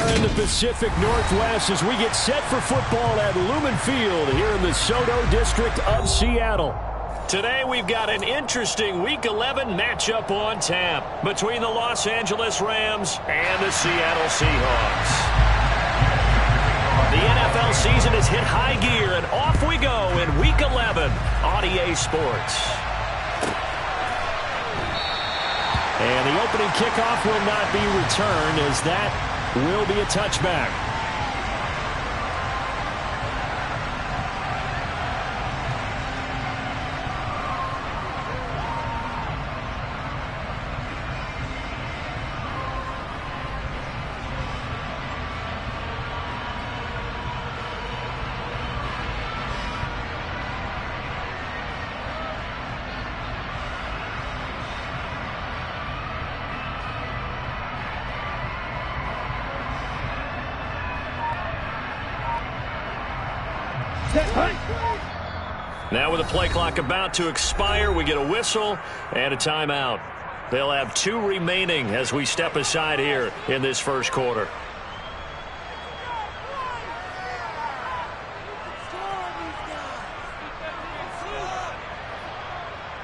are in the Pacific Northwest as we get set for football at Lumen Field here in the Soto District of Seattle. Today we've got an interesting Week 11 matchup on tap between the Los Angeles Rams and the Seattle Seahawks. The NFL season has hit high gear, and off we go in Week 11 on EA Sports. And the opening kickoff will not be returned, as that will be a touchback. Now with the play clock about to expire, we get a whistle and a timeout. They'll have 2 remaining as we step aside here in this first quarter.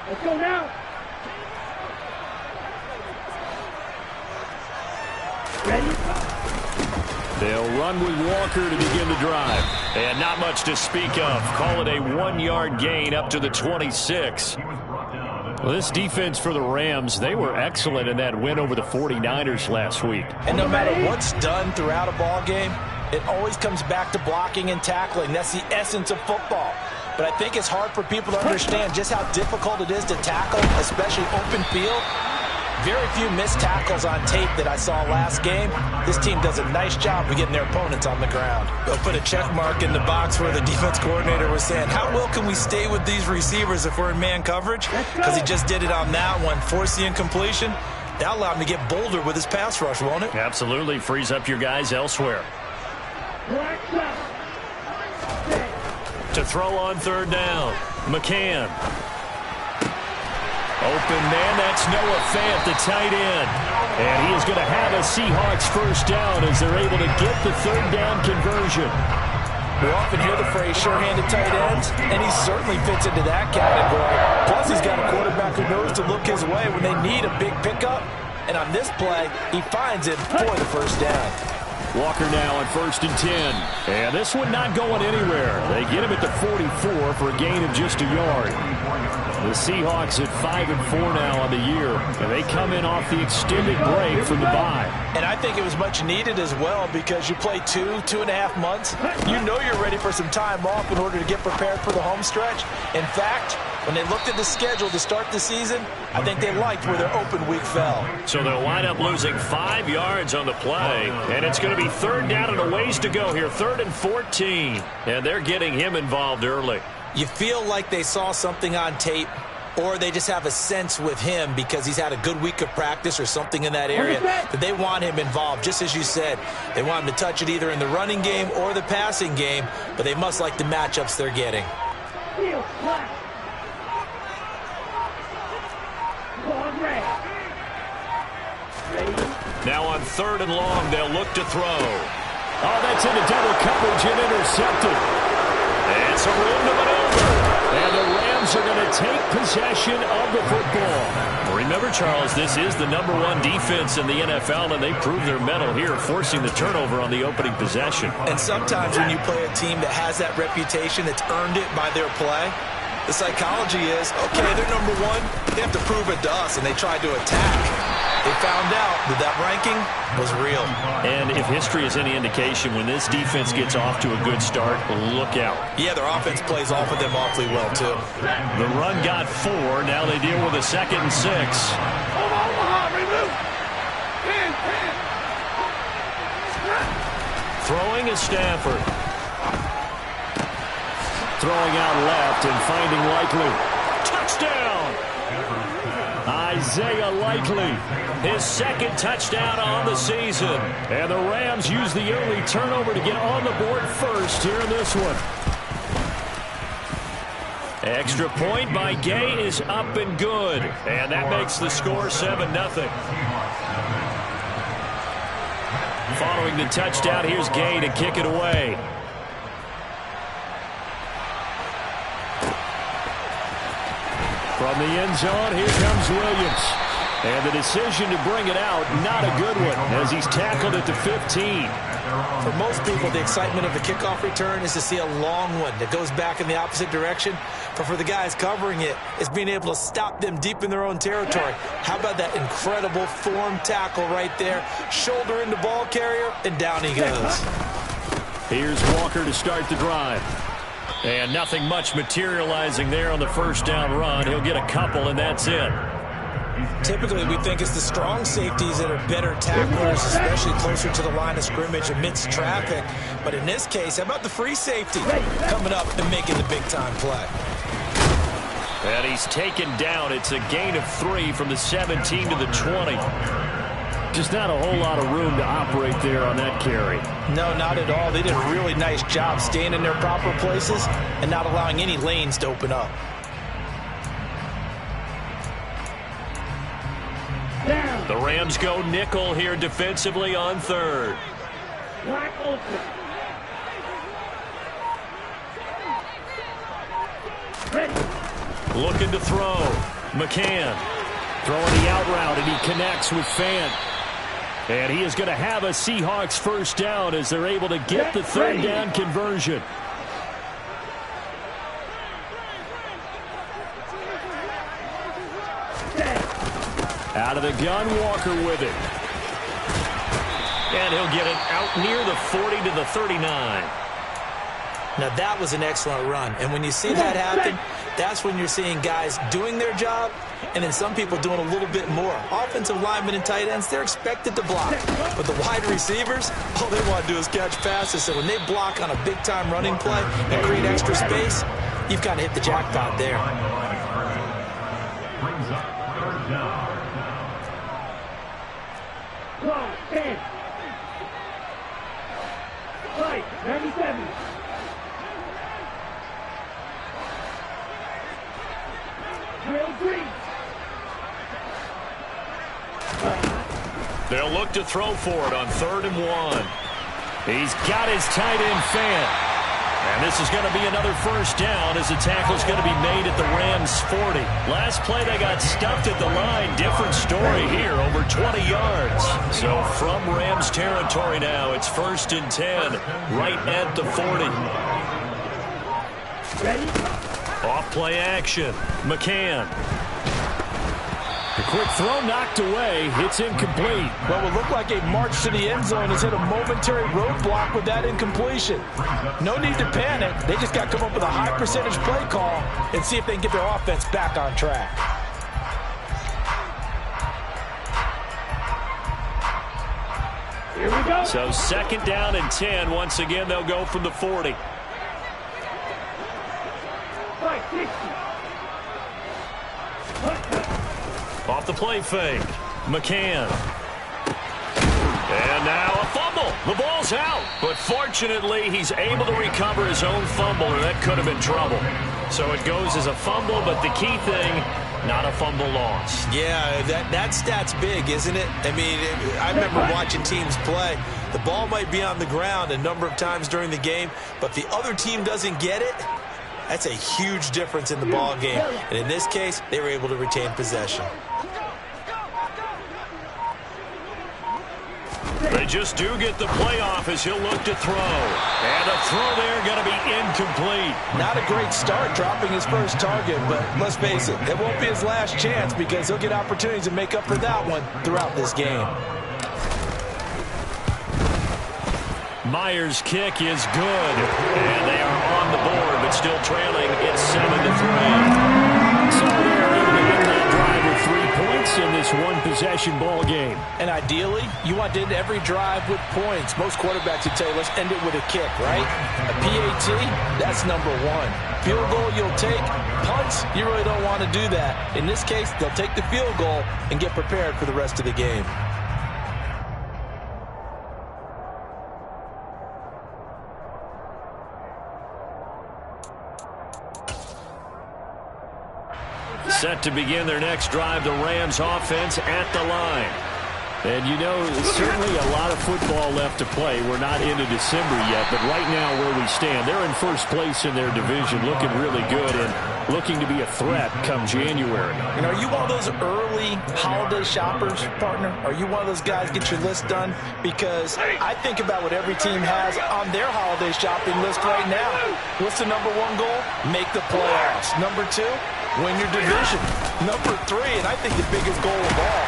Let's go now. Ready? They'll run with Walker to begin the drive. And not much to speak of. Call it a 1-yard gain up to the 26. Well, this defense for the Rams, they were excellent in that win over the 49ers last week. And no matter what's done throughout a ball game, it always comes back to blocking and tackling. That's the essence of football. But I think it's hard for people to understand just how difficult it is to tackle, especially open field. Very few missed tackles on tape that I saw last game. This team does a nice job of getting their opponents on the ground. They'll put a check mark in the box where the defense coordinator was saying, how well can we stay with these receivers if we're in man coverage? Because he just did it on that one, force the incompletion. That'll allow him to get bolder with his pass rush, won't it? Absolutely. Frees up your guys elsewhere. To throw on third down, McCann. Open man, that's Noah Fant, the tight end. And he is going to have a Seahawks first down as they're able to get the third down conversion. We often hear the phrase sure-handed tight ends, and he certainly fits into that category. Plus, he's got a quarterback who knows to look his way when they need a big pickup. And on this play, he finds it for the first down. Walker now on 1st and 10. And this one not going anywhere. They get him at the 44 for a gain of just a yard. The Seahawks at 5-4 now on the year. And they come in off the extended break from the bye. And I think it was much needed as well because you play 2.5 months. You know you're ready for some time off in order to get prepared for the home stretch. In fact, when they looked at the schedule to start the season, I think they liked where their open week fell. So they'll wind up losing 5 yards on the play. And it's going to be third down and a ways to go here. 3rd and 14. And they're getting him involved early. You feel like they saw something on tape, or they just have a sense with him because he's had a good week of practice or something in that area that they want him involved. Just as you said, they want him to touch it either in the running game or the passing game, but they must like the matchups they're getting. Now on 3rd and long, they'll look to throw. Oh, that's into double coverage and intercepted. And some room to maneuver. And the Rams are going to take possession of the football. Remember, Charles, this is the #1 defense in the NFL, and they prove their mettle here, forcing the turnover on the opening possession. And sometimes when you play a team that has that reputation, that's earned it by their play, the psychology is, okay, they're #1. They have to prove it to us, and they tried to attack. They found out that that ranking was real. And if history is any indication, when this defense gets off to a good start, look out. Yeah, their offense plays off of them awfully well, too. The run got 4. Now they deal with a 2nd and 6. Throwing is Stafford. Throwing out left and finding Likely. Touchdown! Isaiah Likely, his 2nd touchdown on the season. And the Rams use the early turnover to get on the board first here in this one. Extra point by Gay is up and good. And that makes the score 7-0. Following the touchdown, here's Gay to kick it away. From the end zone, here comes Williams. And the decision to bring it out, not a good one, as he's tackled at the 15. For most people, the excitement of the kickoff return is to see a long one that goes back in the opposite direction. But for the guys covering it, it's being able to stop them deep in their own territory. How about that incredible form tackle right there? Shoulder into ball carrier, and down he goes. Here's Walker to start the drive. And nothing much materializing there on the first down run. He'll get a couple, and that's it. Typically, we think it's the strong safeties that are better tacklers, especially closer to the line of scrimmage amidst traffic. But in this case, how about the free safety coming up and making the big-time play? And he's taken down. It's a gain of 3 from the 17 to the 20. Just not a whole lot of room to operate there on that carry. No, not at all. They did a really nice job staying in their proper places and not allowing any lanes to open up. The Rams go nickel here defensively on third. Black open. Ready. Looking to throw. McCann throwing the out route, and he connects with Fant. And he is going to have a Seahawks first down as they're able to get the third down conversion. Out of the gun, Walker with it. And he'll get it out near the 40 to the 39. Now, that was an excellent run. And when you see that happen, that's when you're seeing guys doing their job and then some people doing a little bit more. Offensive linemen and tight ends, they're expected to block. But the wide receivers, all they want to do is catch passes. So when they block on a big-time running play and create extra space, you've got to hit the jackpot there. Clock, 10. Right, 97. Drill 3. They'll look to throw for it on 3rd and 1. He's got his tight end Fant. And this is going to be another first down as the tackle's going to be made at the Rams 40. Last play they got stuffed at the line. Different story here, over 20 yards. So from Rams territory now, it's 1st and 10, right at the 40. Ready? Off play action. McCann. The quick throw knocked away. It's incomplete. Well, it looked like a march to the end zone has hit a momentary roadblock with that incompletion. No need to panic. They just got to come up with a high percentage play call and see if they can get their offense back on track. Here we go. So 2nd down and 10. Once again, they'll go from the 40. Right, 60. Off the play fake. McCann. And now a fumble. The ball's out. But fortunately, he's able to recover his own fumble, or that could have been trouble. So it goes as a fumble, but the key thing, not a fumble loss. Yeah, that stat's big, isn't it? I mean, I remember watching teams play. The ball might be on the ground a number of times during the game, but if the other team doesn't get it, that's a huge difference in the ball game. And in this case, they were able to retain possession. They just do get the playoff as he'll look to throw. And a throw there going to be incomplete. Not a great start dropping his first target, but let's face it, it won't be his last chance because he'll get opportunities to make up for that one throughout this game. Myers' kick is good. And they are on the board, but still trailing. It's 7-3. So they're able to end that drive with 3 points in this one-possession ball game. And ideally, you want to end every drive with points. Most quarterbacks would tell you, let's end it with a kick, right? A PAT, that's number 1. Field goal, you'll take. Punts, you really don't want to do that. In this case, they'll take the field goal and get prepared for the rest of the game. Set to begin their next drive, the Rams offense at the line. And, you know, certainly a lot of football left to play. We're not into December yet, but right now where we stand, they're in first place in their division, looking really good and looking to be a threat come January. And are you one of those early holiday shoppers, partner? Are you one of those guys get your list done? Because I think about what every team has on their holiday shopping list right now. What's the number one goal? Make the playoffs. Number two, win your division. Number three, and I think the biggest goal of all,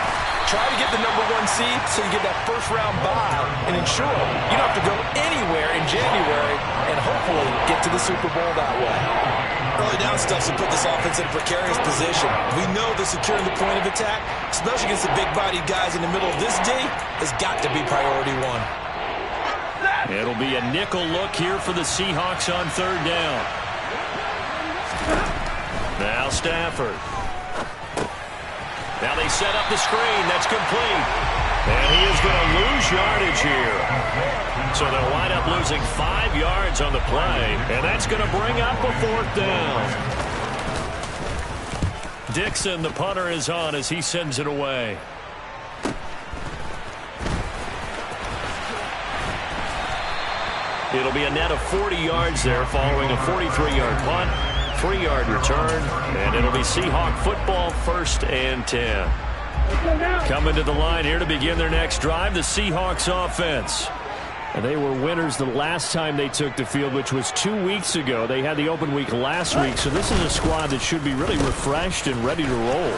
try to get the number one seed so you get that first-round bye and ensure you don't have to go anywhere in January and hopefully get to the Super Bowl that way. Early down stuff to put this offense in a precarious position. We know that securing the point of attack, especially against the big-bodied guys in the middle of this D, has got to be priority one. It'll be a nickel look here for the Seahawks on third down. Now Stafford. Now they set up the screen. That's complete. And he is going to lose yardage here. So they'll wind up losing 5 yards on the play. And that's going to bring up a fourth down. Dixon, the punter, is on as he sends it away. It'll be a net of 40 yards there following a 43-yard punt. 3-yard return, and it'll be Seahawk football, 1st and 10. Coming to the line here to begin their next drive, the Seahawks offense. And they were winners the last time they took the field, which was 2 weeks ago. They had the open week last week, so this is a squad that should be really refreshed and ready to roll.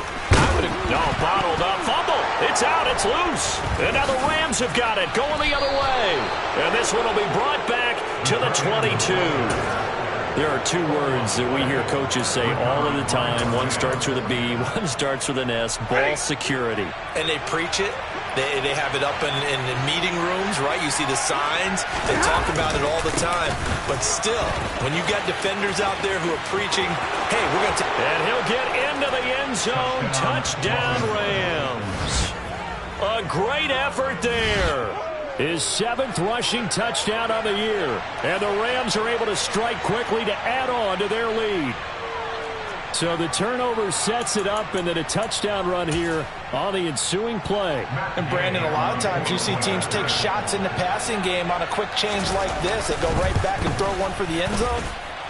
No, bottled up, fumble. It's out, it's loose. And now the Rams have got it, going the other way. And this one will be brought back to the 22. There are 2 words that we hear coaches say all of the time. One starts with a B, one starts with an S, ball security. And they preach it. They have it up in meeting rooms, right? You see the signs. They talk about it all the time. But still, when you got defenders out there who are preaching, hey, we're going to... And he'll get into the end zone. Touchdown, Rams. A great effort there. His 7th rushing touchdown of the year. And the Rams are able to strike quickly to add on to their lead. So the turnover sets it up, and then a touchdown run here on the ensuing play. And Brandon, a lot of times you see teams take shots in the passing game on a quick change like this. They go right back and throw one for the end zone.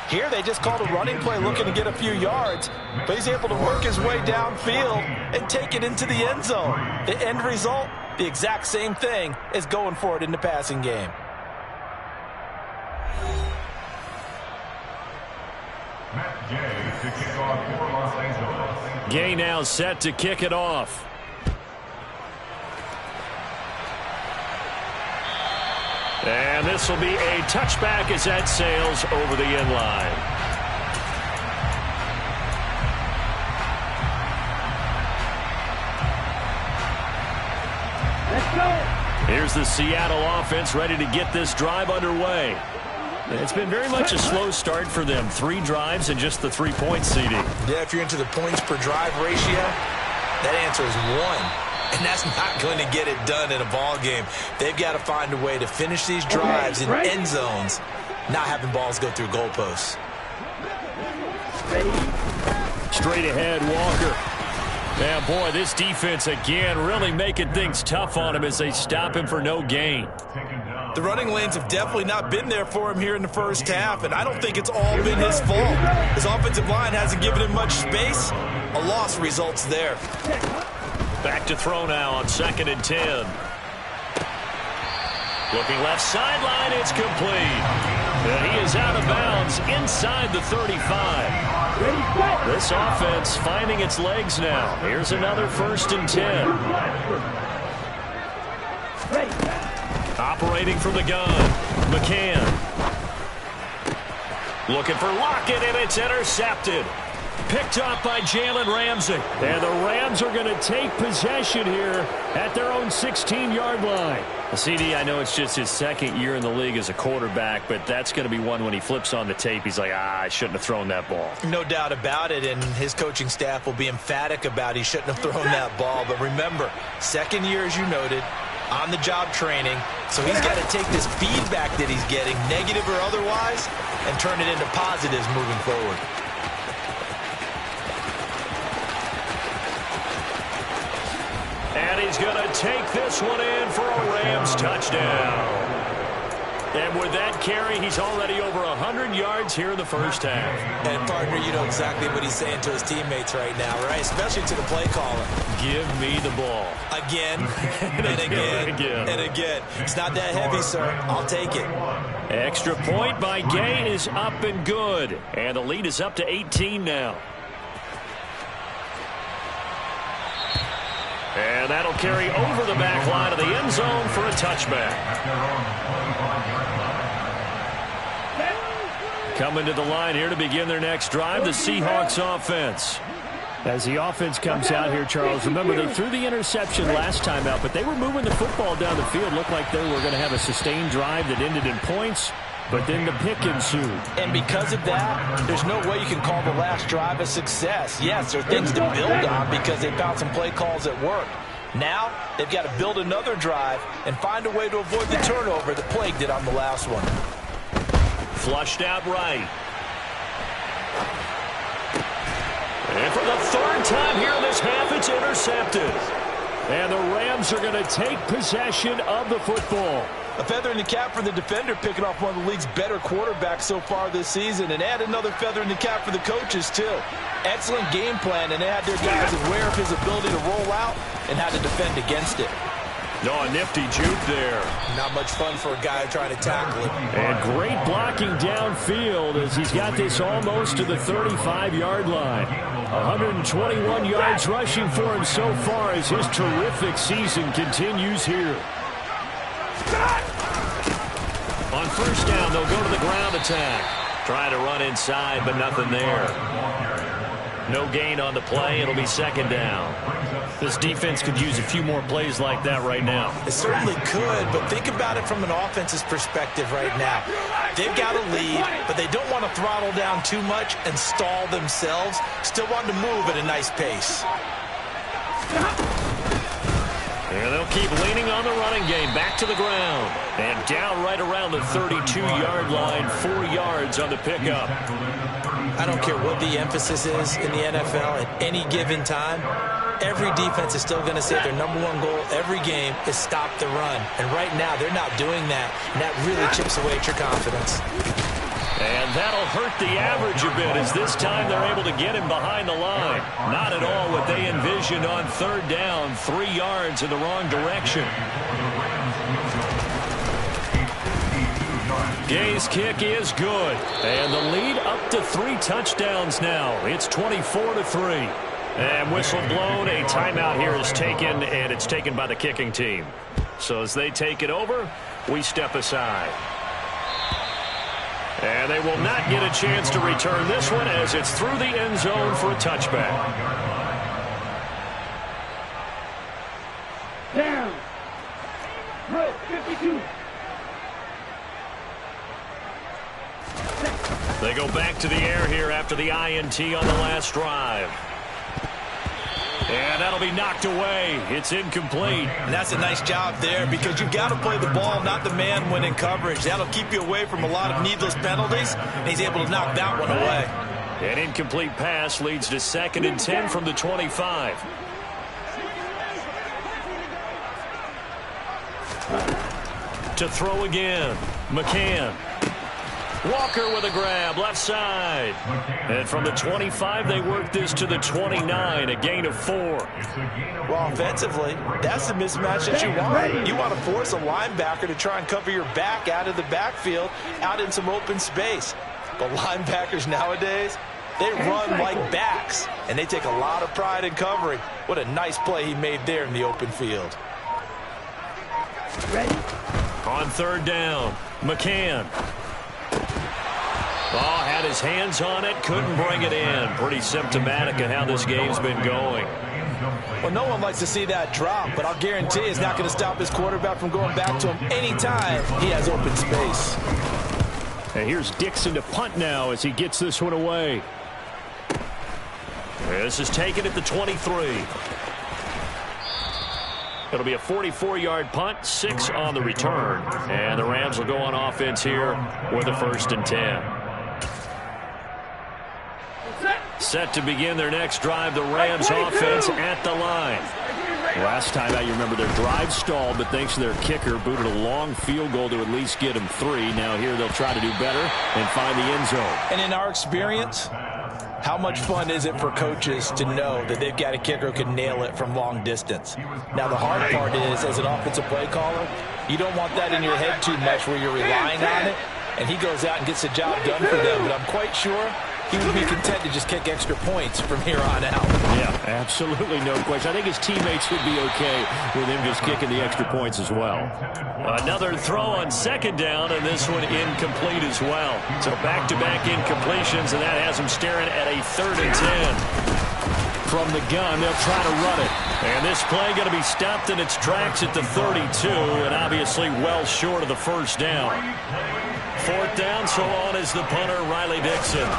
Here they just called a running play looking to get a few yards, but he's able to work his way downfield and take it into the end zone. The end result, the exact same thing as going for it in the passing game. Gay now set to kick it off. And this will be a touchback as that sails over the end line. Let's go. Here's the Seattle offense ready to get this drive underway. It's been very much a slow start for them. 3 drives and just the 3-point CD. Yeah, if you're into the points per drive ratio, that answer is 1. And that's not going to get it done in a ball game. They've got to find a way to finish these drives in end zones, not having balls go through goalposts. Straight ahead, Walker. Man, boy, this defense again really making things tough on him as they stop him for no gain. The running lanes have definitely not been there for him here in the first half, and I don't think it's all been his fault. His offensive line hasn't given him much space. A loss results there. Back to throw now on 2nd and 10. Looking left sideline, it's complete. And he is out of bounds inside the 35. This offense finding its legs now. Here's another 1st and 10. Operating from the gun, McCann. Looking for Lockett, and it's intercepted. Picked up by Jalen Ramsey. And the Rams are going to take possession here at their own 16-yard line. CD, I know it's just his 2nd year in the league as a quarterback, but that's going to be one when he flips on the tape, he's like, I shouldn't have thrown that ball. No doubt about it, and his coaching staff will be emphatic about he shouldn't have thrown that ball. But remember, 2nd year, as you noted, on-the-job training, so he's got to take this feedback that he's getting, negative or otherwise, and turn it into positives moving forward. And And he's going to take this one in for a Rams touchdown. And with that carry, he's already over 100 yards here in the first half. And, partner, you know exactly what he's saying to his teammates right now, right? Especially to the play caller. Give me the ball. Again, and again, and again. It's not that heavy, sir. I'll take it. Extra point by Gay is up and good. And the lead is up to 18 now. And that'll carry over the back line of the end zone for a touchback. Coming to the line here to begin their next drive, the Seahawks offense. As the offense comes out here, Charles, remember they threw the interception last time out, but they were moving the football down the field. Looked like they were going to have a sustained drive that ended in points, but then the pick ensued. And because of that, there's no way you can call the last drive a success. Yes, there are things to build on because they found some play calls that work. Now, they've got to build another drive and find a way to avoid the turnover that plagued it on the last one. Flushed out right. And for the third time here in this half, it's intercepted. And the Rams are going to take possession of the football. A feather in the cap for the defender, picking off one of the league's better quarterbacks so far this season. And add another feather in the cap for the coaches, too. Excellent game plan, and they had their guys aware of his ability to roll out and how to defend against it. No, a nifty juke there. Not much fun for a guy trying to tackle it. And great blocking downfield as he's got this almost to the 35-yard line. 121 yards rushing for him so far as his terrific season continues here. On first down, they'll go to the ground attack. Trying to run inside, but nothing there. No gain on the play. It'll be second down. This defense could use a few more plays like that right now. It certainly could, but think about it from an offense's perspective right now. They've got a lead, but they don't want to throttle down too much and stall themselves. Still want to move at a nice pace. And they'll keep leaning on the running game. Back to the ground. And down right around the 32-yard line. 4 yards on the pickup. I don't care what the emphasis is in the NFL at any given time. Every defense is still going to say their #1 goal every game is stop the run. And right now, they're not doing that. And that really chips away at your confidence. And that'll hurt the average a bit as this time they're able to get him behind the line. Not at all what they envisioned on third down. 3 yards in the wrong direction. Gay's kick is good. And the lead up to 3 touchdowns now. It's 24-3. And whistle blown. A timeout here is taken, and it's taken by the kicking team. So as they take it over, we step aside. And they will not get a chance to return this one as it's through the end zone for a touchback. Down. Row 52. They go back to the air here after the INT on the last drive. And that'll be knocked away. It's incomplete. And that's a nice job there because you've got to play the ball, not the man when in coverage. That'll keep you away from a lot of needless penalties, and he's able to knock that one away. An incomplete pass leads to 2nd and 10 from the 25. To throw again, McCann. Walker with a grab, left side. And from the 25, they work this to the 29, a gain of 4. Well, offensively, that's the mismatch that you want. You want to force a linebacker to try and cover your back out of the backfield, out in some open space. But linebackers nowadays, they run like backs, and they take a lot of pride in covering. What a nice play he made there in the open field. Ready? On third down, McCann. Oh, had his hands on it, couldn't bring it in. Pretty symptomatic of how this game's been going. Well, no one likes to see that drop, but I'll guarantee it's not going to stop his quarterback from going back to him anytime he has open space. And here's Dixon to punt now as he gets this one away. This is taken at the 23. It'll be a 44-yard punt, 6 on the return. And the Rams will go on offense here with a 1st and 10. Set to begin their next drive, the Rams offense at the line. Last time out, you remember their drive stalled, but thanks to their kicker, booted a long field goal to at least get them 3. Now here they'll try to do better and find the end zone. And in our experience, how much fun is it for coaches to know that they've got a kicker who can nail it from long distance? Now, the hard part is, as an offensive play caller, you don't want that in your head too much where you're relying on it, and he goes out and gets the job done for them. But I'm quite sure he would be content to just kick extra points from here on out. Yeah, absolutely no question. I think his teammates would be okay with him just kicking the extra points as well. Another throw on second down, and this one incomplete as well. So back-to-back incompletions, and that has him staring at a 3rd and 10. From the gun, they'll try to run it. And this play going to be stopped in its tracks at the 32, and obviously well short of the first down. 4th down, so on is the punter, Riley Dixon.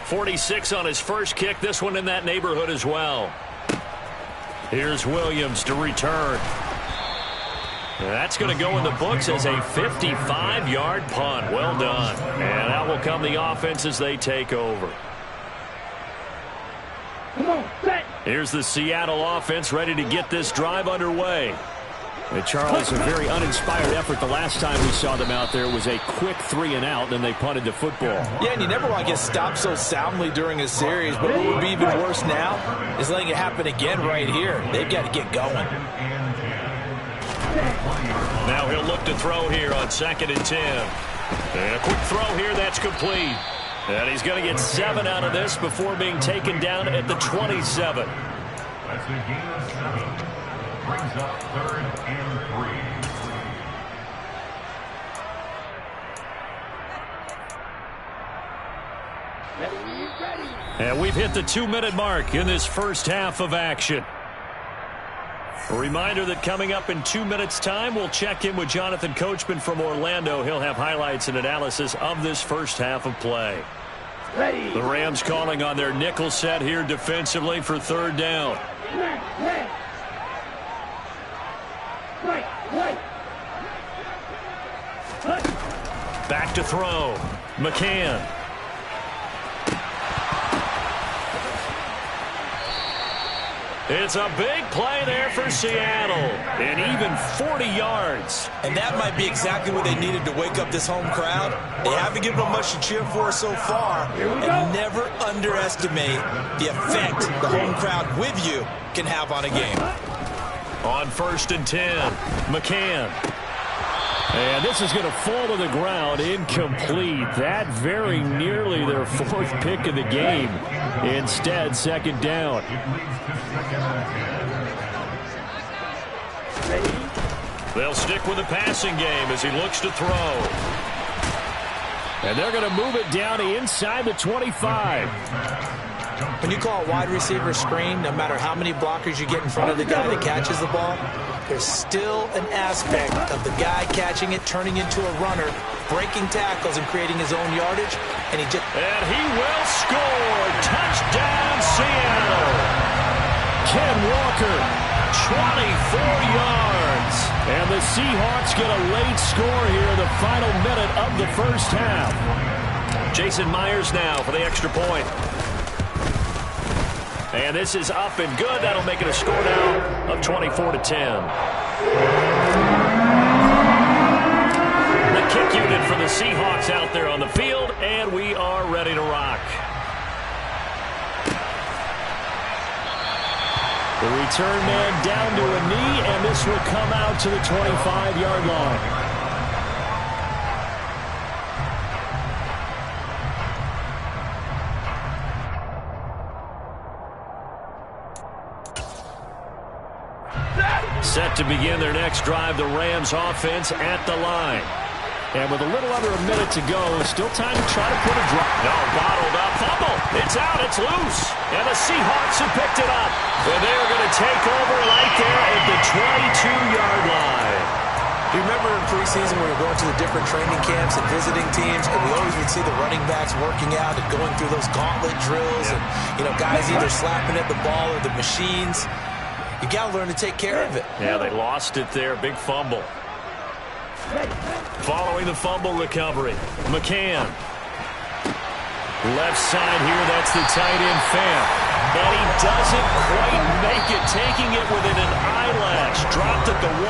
46 on his first kick. This one in that neighborhood as well. Here's Williams to return. That's going to go in the books as a 55-yard punt. Well done. And out will come the offense as they take over. Come on, set. Here's the Seattle offense ready to get this drive underway. And Charles, a very uninspired effort. The last time we saw them out there was a quick 3 and out, then they punted the football. Yeah, and you never want to get stopped so soundly during a series, but what would be even worse now is letting it happen again right here. They've got to get going. Now he'll look to throw here on 2nd and 10. And a quick throw here, that's complete. And he's going to get 7 out of this before being taken down at the 27. That's a gain of 7. Brings up 3rd and 3. And we've hit the 2-minute mark in this first half of action. A reminder that coming up in 2 minutes' time, we'll check in with Jonathan Coachman from Orlando. He'll have highlights and analysis of this first half of play. Ready. The Rams calling on their nickel set here defensively for 3rd down. Back to throw. McCann. It's a big play there for Seattle. And even 40 yards. And that might be exactly what they needed to wake up this home crowd. They haven't given them much to cheer for so far. And never underestimate the effect the home crowd with you can have on a game. On 1st and 10, McCann. And this is going to fall to the ground, incomplete. That very nearly their 4th pick of the game. Instead, 2nd down. They'll stick with the passing game as he looks to throw. And they're going to move it down inside the 25. When you call a wide receiver screen, no matter how many blockers you get in front of the guy that catches the ball, there's still an aspect of the guy catching it, turning into a runner, breaking tackles and creating his own yardage, and he will score. Touchdown, Seattle. Ken Walker, 24 yards. And the Seahawks get a late score here in the final minute of the first half. Jason Myers now for the extra point. And this is up and good. That'll make it a score now of 24-10. The kick unit for the Seahawks out there on the field, and we are ready to rock. The return man down to a knee, and this will come out to the 25-yard line. Set to begin their next drive, the Rams offense at the line. And with a little under a minute to go, still time to try to put a drop. No, bottled up, fumble. It's out, it's loose. And the Seahawks have picked it up. And they're going to take over right there at the 22-yard line. You remember in preseason when we were going to the different training camps and visiting teams, and we always would see the running backs working out and going through those gauntlet drills, and guys either slapping at the ball or the machines. You got to learn to take care of it. Yeah, they lost it there. Big fumble. Following the fumble recovery, McCann. Left side here, that's the tight end Fant. And he doesn't quite make it, taking it within an eyelash. Dropped at the 1.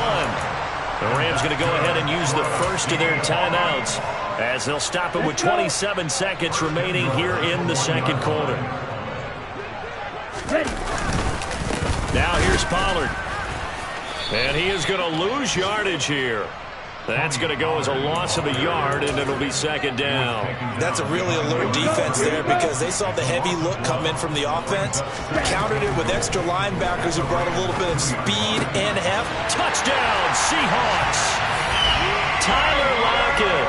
The Rams going to go ahead and use the first of their timeouts as they'll stop it with 27 seconds remaining here in the second quarter. Now here's Pollard. And he is going to lose yardage here. That's going to go as a loss of a yard, and it'll be second down. That's a really alert defense there because they saw the heavy look come in from the offense, countered it with extra linebackers who brought a little bit of speed and heft. Touchdown, Seahawks. Tyler Lockett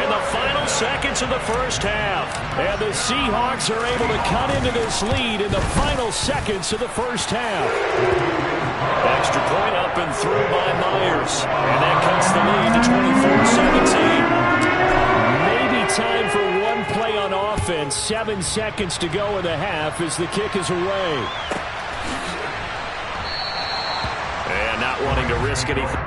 in the final seconds of the first half. And the Seahawks are able to cut into this lead in the final seconds of the first half. Extra point up and through by Myers. And that cuts the lead to 24-17. Maybe time for one play on offense. 7 seconds to go in the half as the kick is away. And not wanting to risk anything.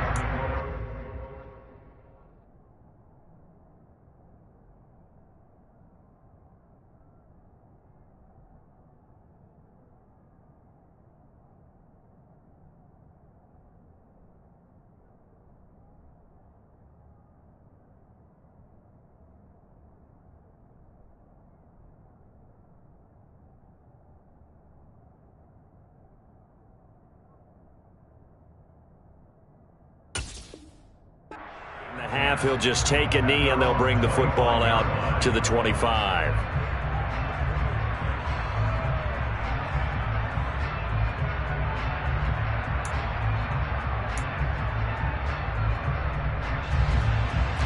Half, he'll just take a knee and they'll bring the football out to the 25.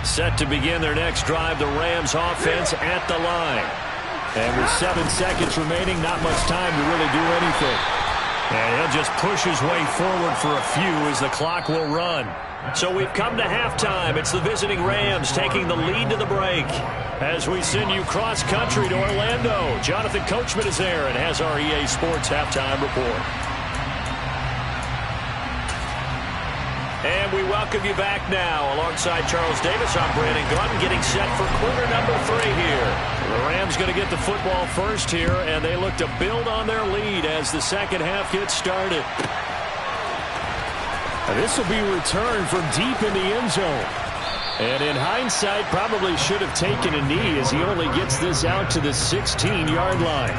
Set to begin their next drive, the Rams offense at the line. And with 7 seconds remaining, not much time to really do anything. And he'll just push his way forward for a few as the clock will run. So we've come to halftime. It's the visiting Rams taking the lead to the break. As we send you cross-country to Orlando, Jonathan Coachman is there and has our EA Sports halftime report. And we welcome you back now. Alongside Charles Davis, I'm Brandon Gunn, getting set for quarter number 3 here. The Rams going to get the football first here, and they look to build on their lead as the second half gets started. This will be returned from deep in the end zone. And in hindsight, probably should have taken a knee as he only gets this out to the 16-yard line.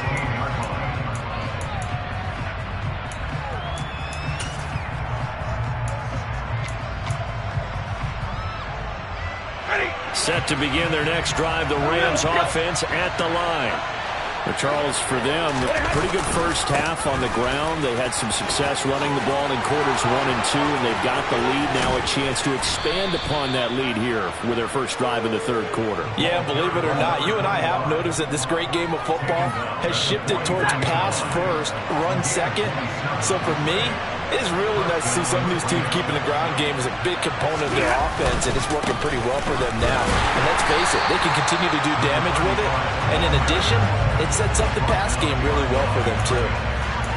Set to begin their next drive, the Rams offense at the line. Charles, for them, pretty good first half on the ground. They had some success running the ball in quarters 1 and 2, and they've got the lead now, a chance to expand upon that lead here with their first drive in the third quarter. Yeah, believe it or not, you and I have noticed that this great game of football has shifted towards pass first, run second. So for me, it is really nice to see some of these teams keeping the ground game as a big component of their offense, and it's working pretty well for them now. And let's face it, they can continue to do damage with it. And in addition, it sets up the pass game really well for them, too.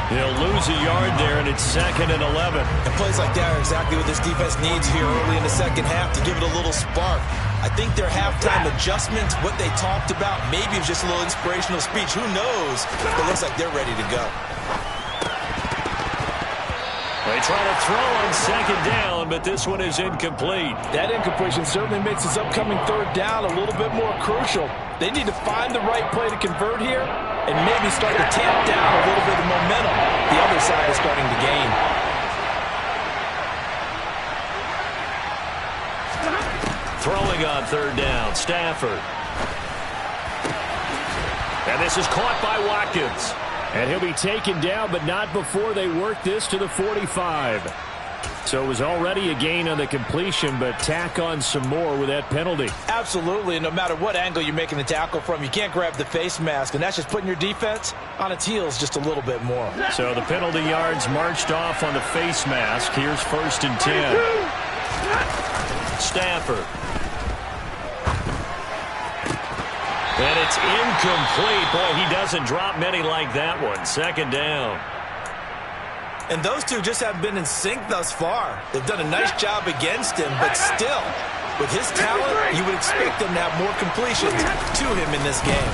They'll lose a yard there, and it's 2nd and 11. And plays like that are exactly what this defense needs here early in the second half to give it a little spark. I think their halftime adjustments, what they talked about, maybe it was just a little inspirational speech. Who knows? But it looks like they're ready to go. They try to throw on second down, but this one is incomplete. That incompletion certainly makes this upcoming third down a little bit more crucial. They need to find the right play to convert here and maybe start to tamp down a little bit of momentum. The other side is starting to gain. Throwing on third down, Stafford. And this is caught by Watkins. And he'll be taken down, but not before they work this to the 45. So it was already a gain on the completion, but tack on some more with that penalty. Absolutely, and no matter what angle you're making the tackle from, you can't grab the face mask, and that's just putting your defense on its heels just a little bit more. So the penalty yards marched off on the face mask. Here's 1st and 10. Stafford. And it's incomplete. Boy, he doesn't drop many like that one. 2nd down. And those two just haven't been in sync thus far. They've done a nice job against him, but still, with his talent, you would expect them to have more completions to him in this game.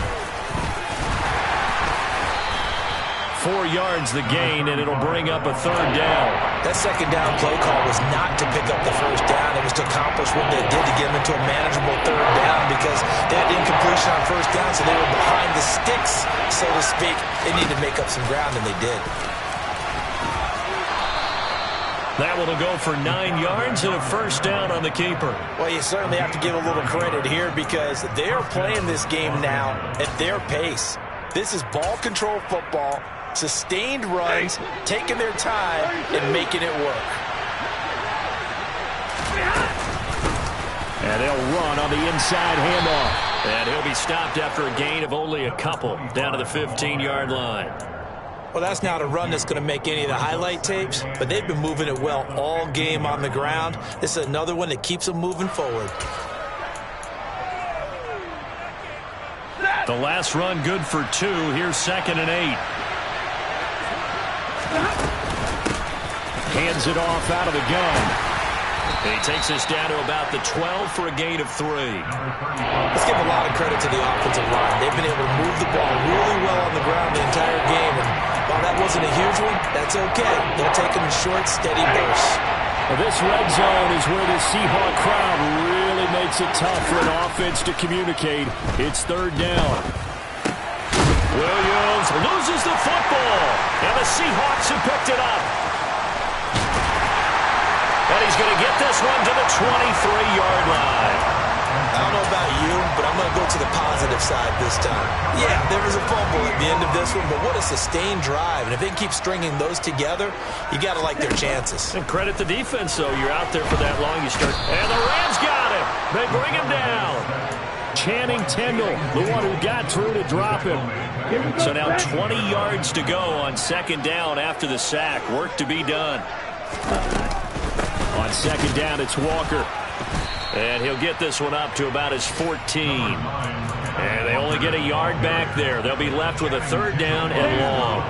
4 yards the gain, and it'll bring up a 3rd down. That second down play call was not to pick up the first down. It was to accomplish what they did to get them into a manageable 3rd down because they had incompletion on first down, so they were behind the sticks, so to speak. They needed to make up some ground, and they did. That one will go for 9 yards and a 1st down on the keeper. Well, you certainly have to give a little credit here because they're playing this game now at their pace. This is ball control football, sustained runs, taking their time, and making it work. And they'll run on the inside handoff. And he'll be stopped after a gain of only a couple down to the 15-yard line. Well, that's not a run that's going to make any of the highlight tapes, but they've been moving it well all game on the ground. This is another one that keeps them moving forward. The last run good for 2. Here's 2nd and 8. Hands it off out of the gun. He takes us down to about the 12 for a gain of 3. Let's give a lot of credit to the offensive line. They've been able to move the ball really well on the ground the entire game. And while that wasn't a huge one, that's okay. They'll take them in short, steady bursts. Well, this red zone is where the Seahawk crowd really makes it tough for an offense to communicate. It's 3rd down. Williams loses the football, and the Seahawks have picked it up. And he's going to get this one to the 23-yard line. I don't know about you, but I'm going to go to the positive side this time. Yeah, there was a fumble at the end of this one, but what a sustained drive. And if they keep stringing those together, you got to like their chances. And credit the defense, though. You're out there for that long. You start. And the Rams got him. They bring him down. Channing Tindall, the one who got through to drop him. So now 20 yards to go on 2nd down after the sack. Work to be done. On 2nd down, it's Walker. And he'll get this one up to about his 14. And they only get a yard back there. They'll be left with a 3rd down and long.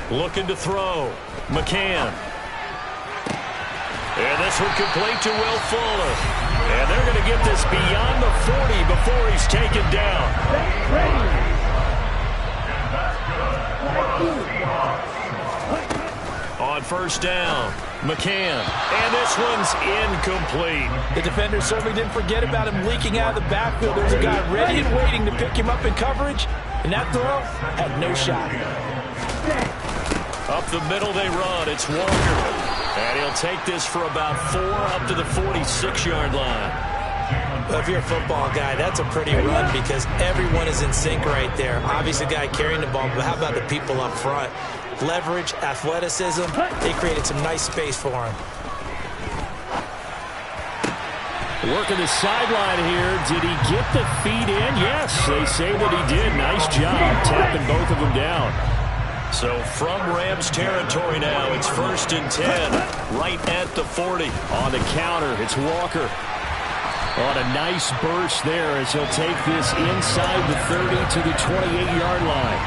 Looking to throw. McCann. And this one complete to Will Fuller. And they're going to get this beyond the 40 before he's taken down. On 1st down, McCann. And this one's incomplete. The defender certainly didn't forget about him leaking out of the backfield. There's a guy ready and waiting to pick him up in coverage. And that throw had no shot. Up the middle they run. It's Walker. And he'll take this for about 4 up to the 46-yard line. Well, if you're a football guy, that's a pretty run because everyone is in sync right there. Obviously, the guy carrying the ball, but how about the people up front? Leverage, athleticism, they created some nice space for him. Working the sideline here. Did he get the feet in? Yes, they say that he did. Nice job tapping both of them down. So from Rams territory now, it's 1st and 10, right at the 40. On the counter, it's Walker. On a nice burst there as he'll take this inside the 30 to the 28-yard line.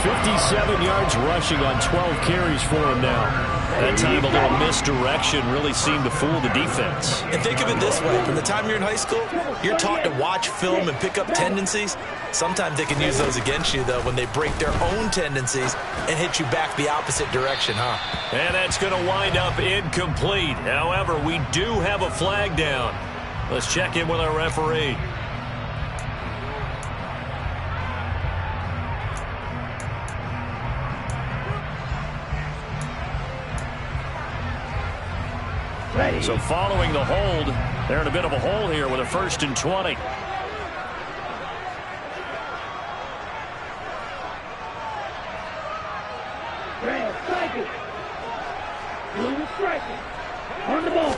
57 yards rushing on 12 carries for him now. That time a little misdirection really seemed to fool the defense. And think of it this way. From the time you're in high school, you're taught to watch film and pick up tendencies. Sometimes they can use those against you, though, when they break their own tendencies and hit you back the opposite direction, huh? And that's going to wind up incomplete. However, we do have a flag down. Let's check in with our referee. So following the hold, they're in a bit of a hole here with a 1st and 20. On the ball.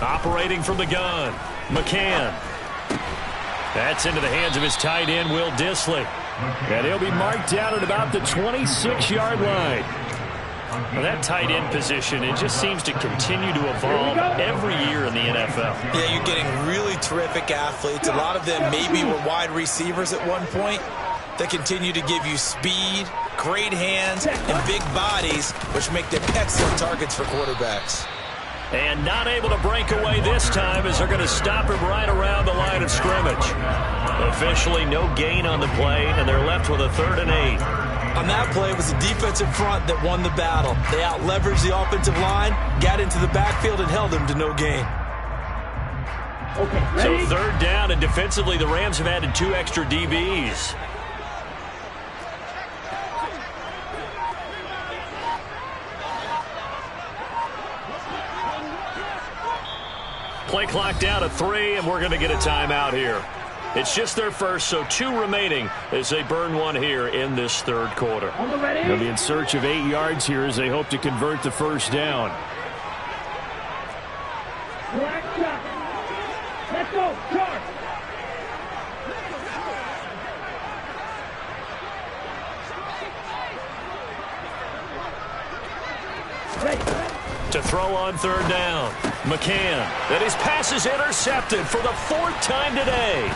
Operating from the gun, McCann. That's into the hands of his tight end, Will Dissly. And he'll be marked down at about the 26-yard line. Well, that tight end position, it just seems to continue to evolve every year in the NFL. Yeah, you're getting really terrific athletes. A lot of them maybe were wide receivers at one point. They continue to give you speed, great hands, and big bodies, which make them excellent targets for quarterbacks. And not able to break away this time as they're going to stop him right around the line of scrimmage. Officially no gain on the play, and they're left with a 3rd and 8. On that play, it was the defensive front that won the battle. They out-leveraged the offensive line, got into the backfield, and held him to no gain. Okay, So ready? 3rd down, and defensively the Rams have added 2 extra DBs. Play clock down to 3, and we're going to get a timeout here. It's just their first, so 2 remaining as they burn one here in this 3rd quarter. On the ready? They'll be in search of 8 yards here as they hope to convert the 1st down. Black shot. Let's go. Charge. Ready. To throw on 3rd down. McCann. And his pass is intercepted for the 4th time today.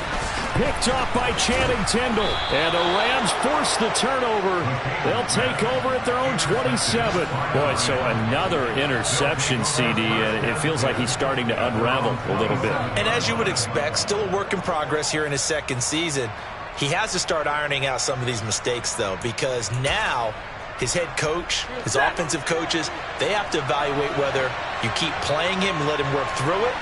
Picked off by Channing Tindall. And the Rams force the turnover. They'll take over at their own 27. Boy, so another interception, CD. And it feels like he's starting to unravel a little bit. And as you would expect, still a work in progress here in his 2nd season. He has to start ironing out some of these mistakes, though, because now his head coach, his offensive coaches, they have to evaluate whether you keep playing him and let him work through it,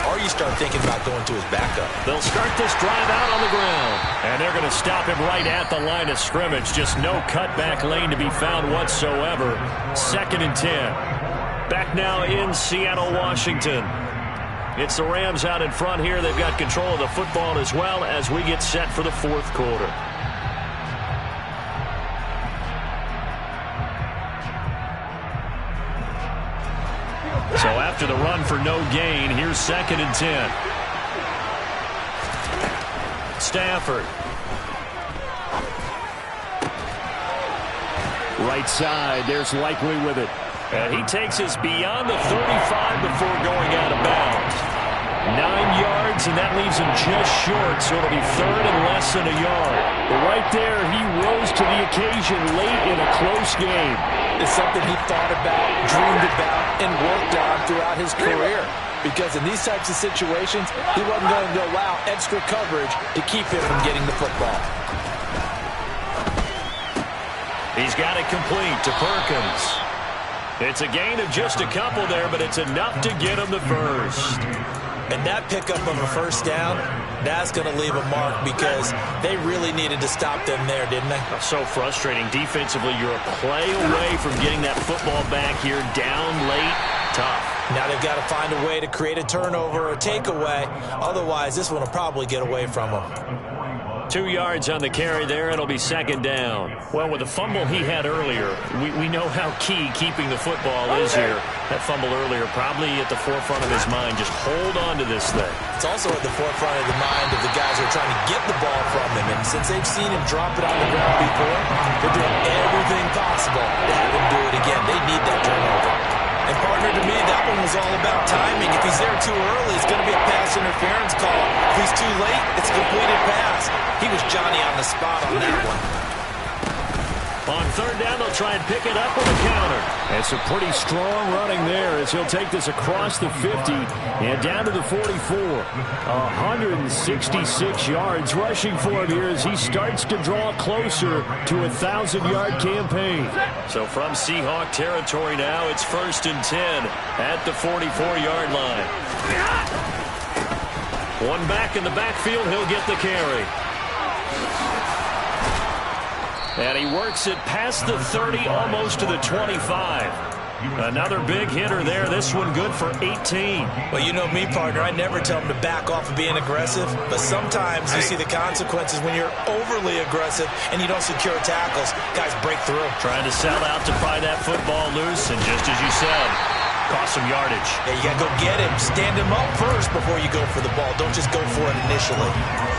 or you start thinking about going to his backup. They'll start this drive out on the ground. And they're going to stop him right at the line of scrimmage. Just no cutback lane to be found whatsoever. 2nd and 10. Back now in Seattle, Washington. It's the Rams out in front here. They've got control of the football as well as we get set for the 4th quarter. So after the run for no gain, here's 2nd and 10. Stafford. Right side, there's Likely with it. And he takes us beyond the 35 before going out of bounds. 9 yards, and that leaves him just short, so it'll be 3rd and less than a yard. But right there, he rose to the occasion late in a close game. It's something he thought about, dreamed about, and worked on throughout his career. Because in these types of situations, he wasn't going to allow extra coverage to keep him from getting the football. He's got it complete to Perkins. It's a gain of just a couple there, but it's enough to get him the 1st. And that pickup of a 1st down, that's going to leave a mark because they really needed to stop them there, didn't they? So frustrating. Defensively, you're a play away from getting that football back here. Down late, tough. Now they've got to find a way to create a turnover or takeaway. Otherwise, this one will probably get away from them. 2 yards on the carry there. It'll be 2nd down. Well, with the fumble he had earlier, we know how key keeping the football is here. That fumble earlier probably at the forefront of his mind. Just hold on to this thing. It's also at the forefront of the mind of the guys who are trying to get the ball from him. And since they've seen him drop it on the ground before, they're doing everything possible to have him do it again. They need that turnover. And, partner, to me, that one was all about timing. If he's there too early, it's going to be a pass interference call. If he's too late, it's a completed pass. He was Johnny on the spot on that one. On 3rd down, they'll try and pick it up with a counter. And some pretty strong running there as he'll take this across the 50 and down to the 44. 166 yards rushing for him here as he starts to draw closer to a 1,000-yard campaign. So from Seahawk territory now, it's 1st and 10 at the 44-yard line. One back in the backfield, he'll get the carry. And he works it past the 30, almost to the 25. Another big hitter there. This one good for 18. Well, you know me, partner. I never tell him to back off of being aggressive. But sometimes you see the consequences when you're overly aggressive and you don't secure tackles. Guys break through. Trying to sell out to pry that football loose. And just as you said, cost some yardage. Yeah, you got to go get him. Stand him up first before you go for the ball. Don't just go for it initially.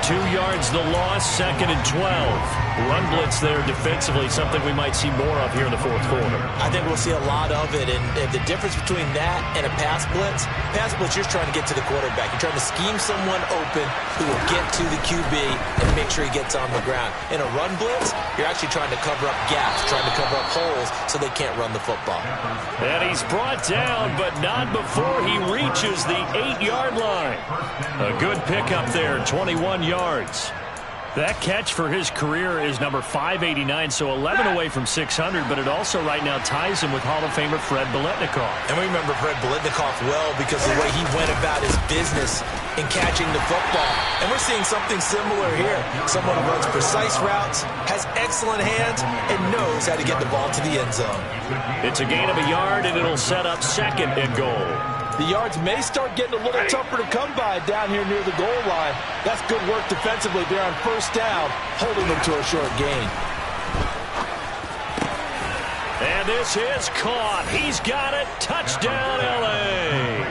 2 yards the loss, 2nd and 12. Run blitz there defensively, something we might see more of here in the fourth quarter. I think we'll see a lot of it, and the difference between that and a pass blitz, you're trying to get to the quarterback. You're trying to scheme someone open who will get to the QB and make sure he gets on the ground. In a run blitz, you're actually trying to cover up gaps, trying to cover up holes so they can't run the football. And he's brought down, but not before he reaches the 8-yard line. A good pickup there, 21 yards. That catch for his career is number 589, so 11 away from 600, but it also right now ties him with Hall of Famer Fred Biletnikoff. And we remember Fred Biletnikoff well because of the way he went about his business in catching the football. And we're seeing something similar here. Someone who runs precise routes, has excellent hands, and knows how to get the ball to the end zone. It's a gain of a yard, and it'll set up 2nd and goal. The yards may start getting a little tougher to come by down here near the goal line. That's good work defensively there on first down, holding them to a short gain. And this is caught. He's got it. Touchdown, L.A.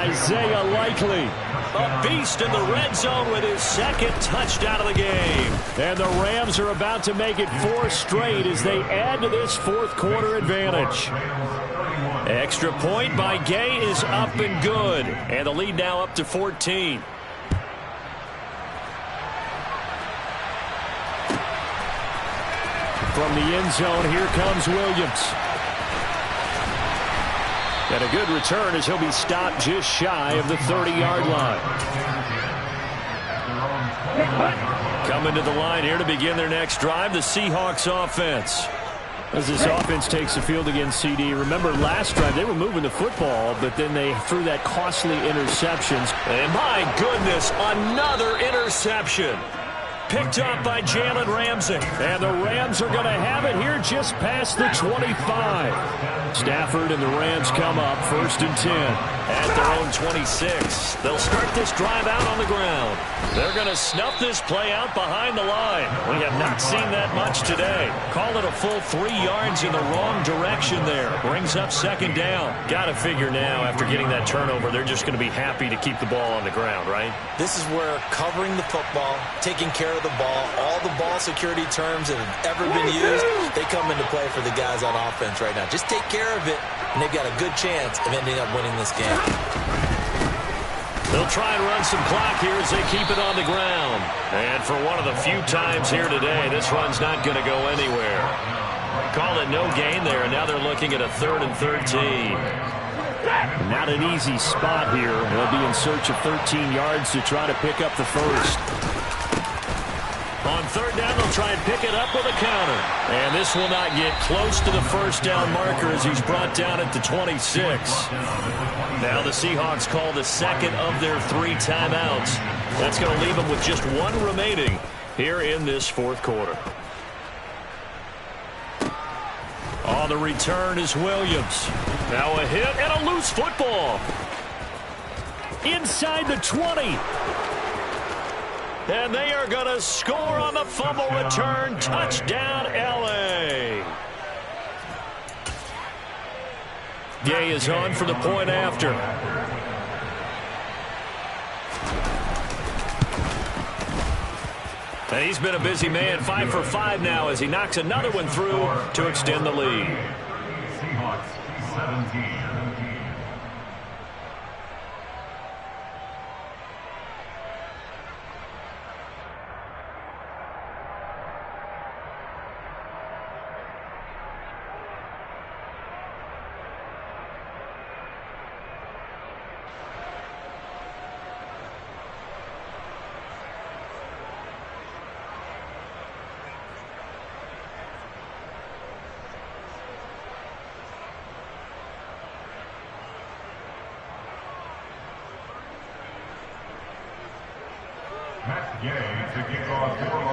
Isaiah Likely, a beast in the red zone with his 2nd touchdown of the game. And the Rams are about to make it 4 straight as they add to this fourth quarter advantage. Extra point by Gay is up and good. And the lead now up to 14. From the end zone, here comes Williams. And a good return as he'll be stopped just shy of the 30-yard line. Coming to the line here to begin their next drive, the Seahawks offense. As this offense takes the field against CD, remember last drive they were moving the football, but then they threw that costly interceptions. And my goodness, another interception. Picked up by Jalen Ramsey. And the Rams are going to have it here just past the 25. Stafford and the Rams come up 1st and 10 at their own 26. They'll start this drive out on the ground. They're going to snuff this play out behind the line. We have not seen that much today. Call it a full 3 yards in the wrong direction there. Brings up 2nd down. Got to figure now after getting that turnover, they're just going to be happy to keep the ball on the ground, right? This is where covering the football, taking care of the ball, all the ball security terms that have ever been used, they come into play for the guys on offense right now. Just take care of it, and they've got a good chance of ending up winning this game. They'll try and run some clock here as they keep it on the ground. And for one of the few times here today, this run's not going to go anywhere. Call it no gain there, and now they're looking at a 3rd and 13. Not an easy spot here. They'll be in search of 13 yards to try to pick up the first. On 3rd down, they'll try and pick it up with a counter. And this will not get close to the first down marker as he's brought down at the 26. Now the Seahawks call the 2nd of their 3 timeouts. That's going to leave them with just 1 remaining here in this fourth quarter. On the return is Williams. Now a hit and a loose football. Inside the 20. And they are going to score on the fumble return. Touchdown, L.A. Gay is on for the point after. And he's been a busy man, 5 for 5 now as he knocks another one through to extend the lead. Seahawks 17.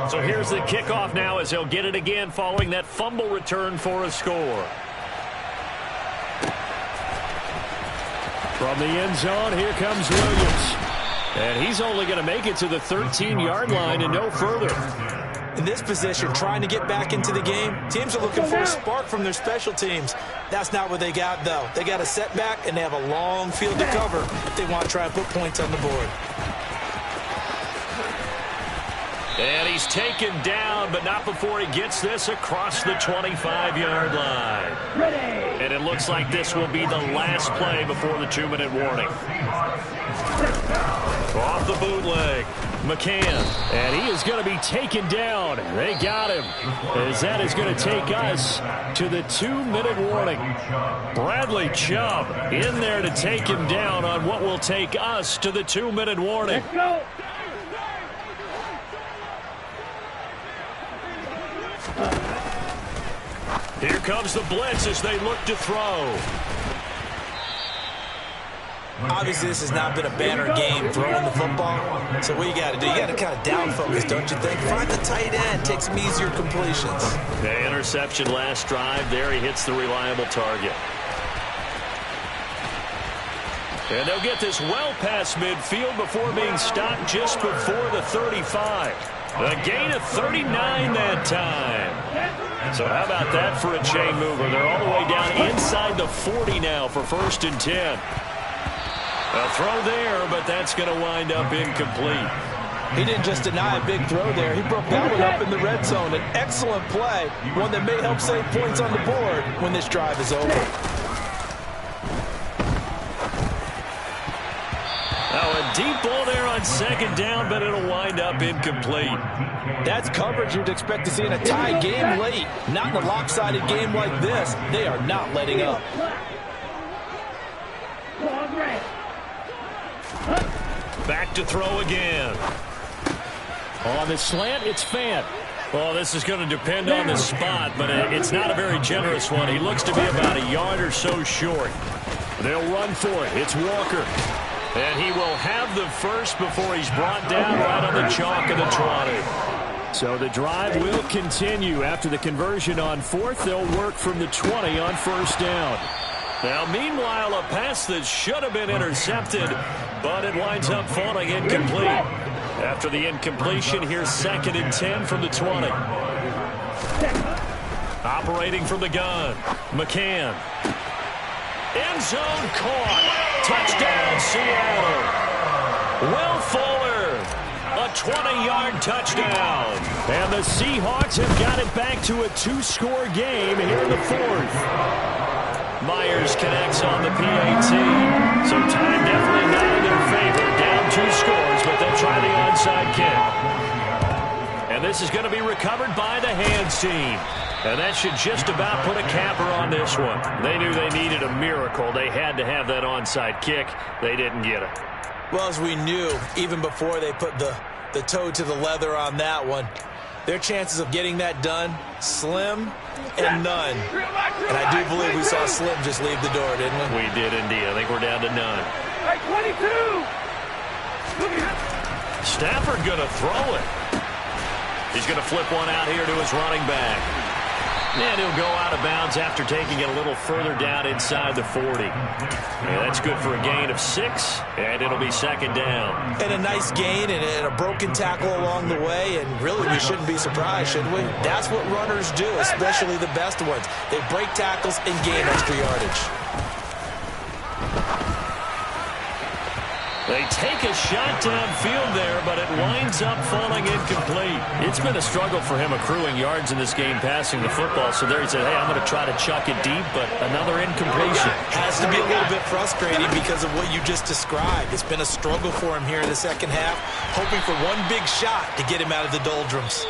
So here's the kickoff now as he'll get it again following that fumble return for a score. From the end zone, here comes Williams. And he's only going to make it to the 13-yard line and no further. In this position, trying to get back into the game, teams are looking for a spark from their special teams. That's not what they got, though. They got a setback, and they have a long field to cover if they want to try and put points on the board. And he's taken down, but not before he gets this across the 25-yard line. Ready. And it looks like this will be the last play before the 2-minute warning. Off the bootleg, McCann, and he is going to be taken down. They got him, as that is going to take us to the 2-minute warning. Bradley Chubb in there to take him down on what will take us to the 2-minute warning. Let's go. Here comes the blitz as they look to throw. Obviously, this has not been a banner game throwing the football. So what you got to do, you got to kind of down focus, don't you think? Find the tight end, take some easier completions. The interception last drive. There he hits the reliable target. And they'll get this well past midfield before being stopped just before the 35. A gain of 39 that time. So how about that for a chain mover? They're all the way down inside the 40 now for 1st and 10. A throw there, but that's going to wind up incomplete. He didn't just deny a big throw there. He broke that one up in the red zone. An excellent play, one that may help save points on the board when this drive is over. Oh, a deep ball there on 2nd down, but it'll wind up incomplete. That's coverage you'd expect to see in a tie game late. Not in a lopsided game like this. They are not letting up. Back to throw again. On the slant, it's Fant. Oh, this is going to depend on the spot, but it's not a very generous one. He looks to be about a yard or so short. They'll run for it. It's Walker. And he will have the first before he's brought down right on the chalk of the 20. So the drive will continue. After the conversion on 4th, they'll work from the 20 on 1st down. Now, meanwhile, a pass that should have been intercepted, but it winds up falling incomplete. After the incompletion, here's 2nd and 10 from the 20. Operating from the gun, McCann. End zone caught. Touchdown, Seattle. Will Fuller, a 20-yard touchdown. And the Seahawks have got it back to a 2-score game here in the 4th. Myers connects on the PAT. So time definitely not in their favor. Down 2 scores, but they'll try the onside kick. And this is going to be recovered by the hands team. And that should just about put a capper on this one. They knew they needed a miracle. They had to have that onside kick. They didn't get it. Well, as we knew, even before they put the toe to the leather on that one, their chances of getting that done, slim and none. And I do believe we saw Slim just leave the door, didn't we? We did indeed. I think we're down to none. Hey, 22! Stafford going to throw it. He's going to flip one out here to his running back. And he'll go out of bounds after taking it a little further down inside the 40. And that's good for a gain of 6, and it'll be 2nd down. And a nice gain and a broken tackle along the way, and really we shouldn't be surprised, should we? That's what runners do, especially the best ones. They break tackles and gain extra yardage. They take a shot downfield there, but it winds up falling incomplete. It's been a struggle for him accruing yards in this game passing the football. So there he said, hey, I'm going to try to chuck it deep, but another incompletion. Has to be a little bit frustrating because of what you just described. It's been a struggle for him here in the 2nd half, hoping for one big shot to get him out of the doldrums.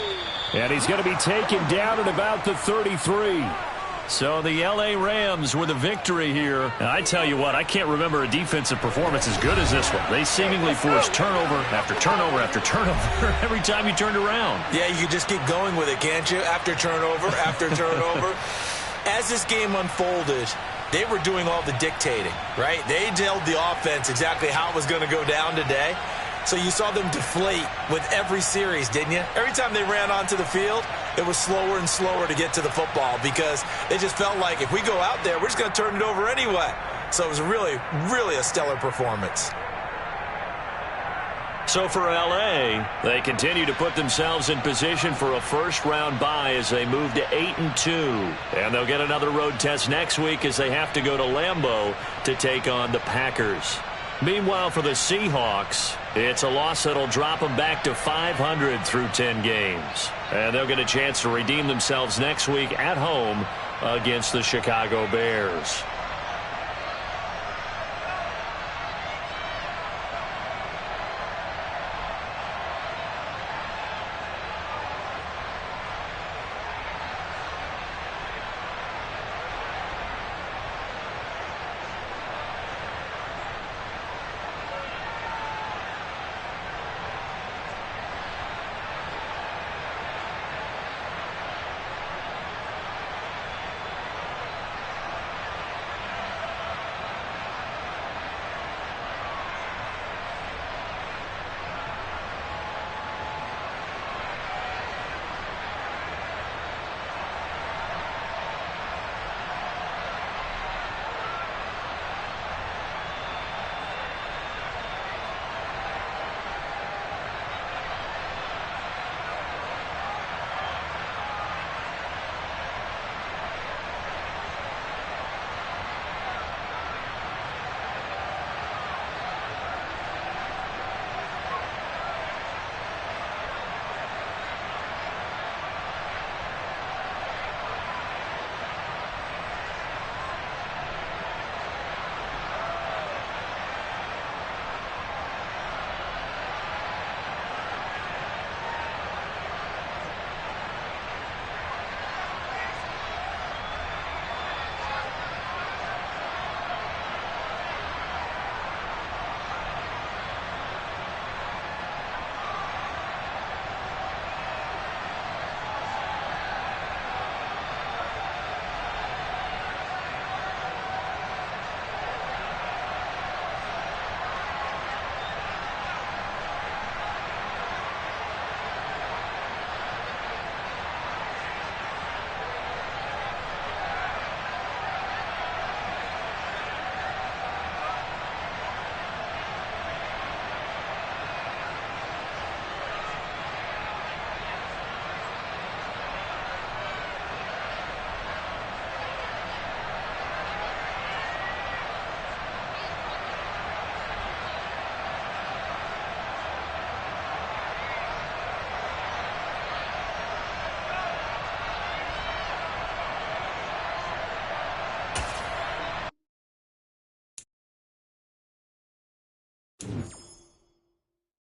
And he's going to be taken down at about the 33. So the L.A. Rams with a victory here. And I tell you what, I can't remember a defensive performance as good as this one. They seemingly forced turnover after turnover after turnover every time you turned around. Yeah, you could just keep going with it, can't you? After turnover, after turnover. As this game unfolded, they were doing all the dictating, right? They told the offense exactly how it was going to go down today. So you saw them deflate with every series, didn't you? Every time they ran onto the field, it was slower and slower to get to the football because they just felt like if we go out there, we're just going to turn it over anyway. So it was really, really a stellar performance. So for L.A., they continue to put themselves in position for a first-round bye as they move to 8-2. And they'll get another road test next week as they have to go to Lambeau to take on the Packers. Meanwhile, for the Seahawks, It's a loss that'll drop them back to 500 through 10 games. And they'll get a chance to redeem themselves next week at home against the Chicago Bears.